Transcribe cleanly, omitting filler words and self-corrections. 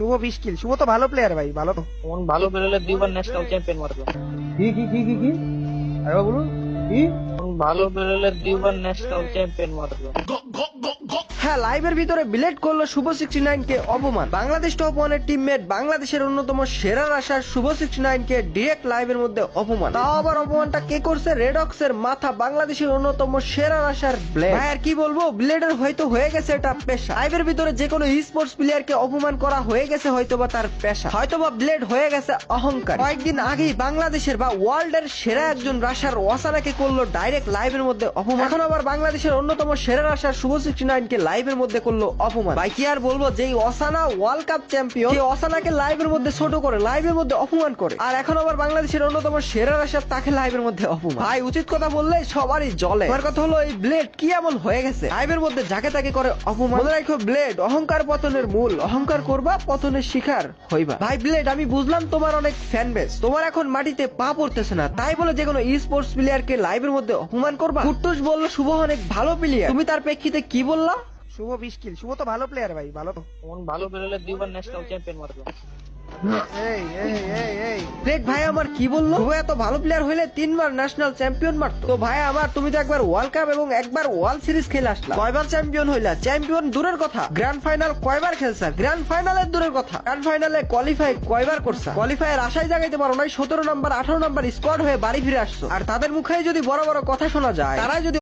শুভ 20 কিল। শুভ তো ভালো প্লেয়ার ভাই, ভালো তো। কোন ভালো বেরোলে দুইবার ন্যাশনাল চ্যাম্পিয়ন মারবে। কি আরে বলুন কি? কোন ভালো বেরোলে দুইবার ন্যাশনাল চ্যাম্পিয়ন মারবে। হ্যাঁ, লাইভের ভিতরে বিলেট করলো শুভ 69 কে অপমান। বাংলাদেশ টপ ওয়ানের টিমমেট বাংলাদেশের অন্যতম সেরা রাশার শুভ 69 কে ডিরেক্ট লাইভের মধ্যে অপমান। তাও আবার অপমানটা কে করছে? রেডক্স এর মাথা, বাংলাদেশের অন্যতম সেরা রাশার ব্লেড। ভাই আর কি বলবো, ব্লেডের হয়তো হয়ে গেছে এটা পেশা। লাইভের ভিতরে যে কোনো স্পোর্টস প্লেয়ারকে অপমান করা হয়ে গেছে হয়তোবা তার পেশা, হয়তোবা ব্লেড হয়ে গেছে অহংকার। কয়েকদিন আগেই বাংলাদেশের বা ওয়ার্ল্ডের সেরা একজন রাশার ওয়াসানাকে করলো ডাইরেক্ট লাইভের মধ্যে অপমান। এখন আবার বাংলাদেশের অন্যতম সেরা রাশার শুভ 69 কে লাইভের মধ্যে করলো অপমান। ভাই কি আর বলবো, যেই ওসানা ওয়ার্ল্ড কাপ চ্যাম্পিয়ন, সেই ওসানাকে লাইভের মধ্যে ছোট করে, লাইভের মধ্যে অপমান করে, আর এখন আবার বাংলাদেশের অন্যতম সেরা রাশার তাকে লাইভের মধ্যে অপমান। ভাই উচিত কথা বললে সবারই জ্বলে। আমার কথা হলো, এই ব্লেড কি এমন হয়ে গেছে লাইভের মধ্যে যাকে তাকে করে অপমান। মনে রাখো, ব্লেড অহংকার পতনের মূল। অহংকার করবা, পতনের শিকার হইবা। ভাই ব্লেড, আমি বুঝলাম তোমার অনেক ফ্যান বেস, তোমার এখন মাটিতে পা পড়তেছে না, তাই বলে যে কোনো স্পোর্টস প্লেয়ারকে লাইভের মধ্যে অপমান করবা। কুট্টুস বললো শুভ অনেক ভালো প্লেয়ার, তুমি তার প্রেক্ষিতে কি বললা? শুভ 20 কিল। শুভ তো ভালো প্লেয়ার ভাই, ভালো তো। কোন ভালো বেরোলে দুইবার ন্যাশনাল চ্যাম্পিয়ন মারবে। দেখ ভাই আমার কি বললো, শুভ এত ভালো প্লেয়ার হইলে 3 বার ন্যাশনাল চ্যাম্পিয়ন মারতো। তো ভাই আমার, তুমি তো একবার ওয়ার্ল্ড কাপ এবং একবার ওয়ার্ল্ড সিরিজ খেলে আসলা, কয়বার চ্যাম্পিয়ন হইলা? চ্যাম্পিয়ন দূরের কথা, গ্র্যান্ড ফাইনাল কয়বার খেলছা? গ্র্যান্ড ফাইনালের দূরের কথা, গ্র্যান্ড ফাইনালে কোয়ালিফাই কয়বার করছা? কোয়ালিফায়ার আশাই জাগাইতে পারো নাই, 17 নাম্বার 18 নাম্বার স্কোয়াড হয়ে বাড়ি ফিরে আসছো। আর তাদের মুখে যদি বড় বড় কথা শোনা যায়, তারাই যদি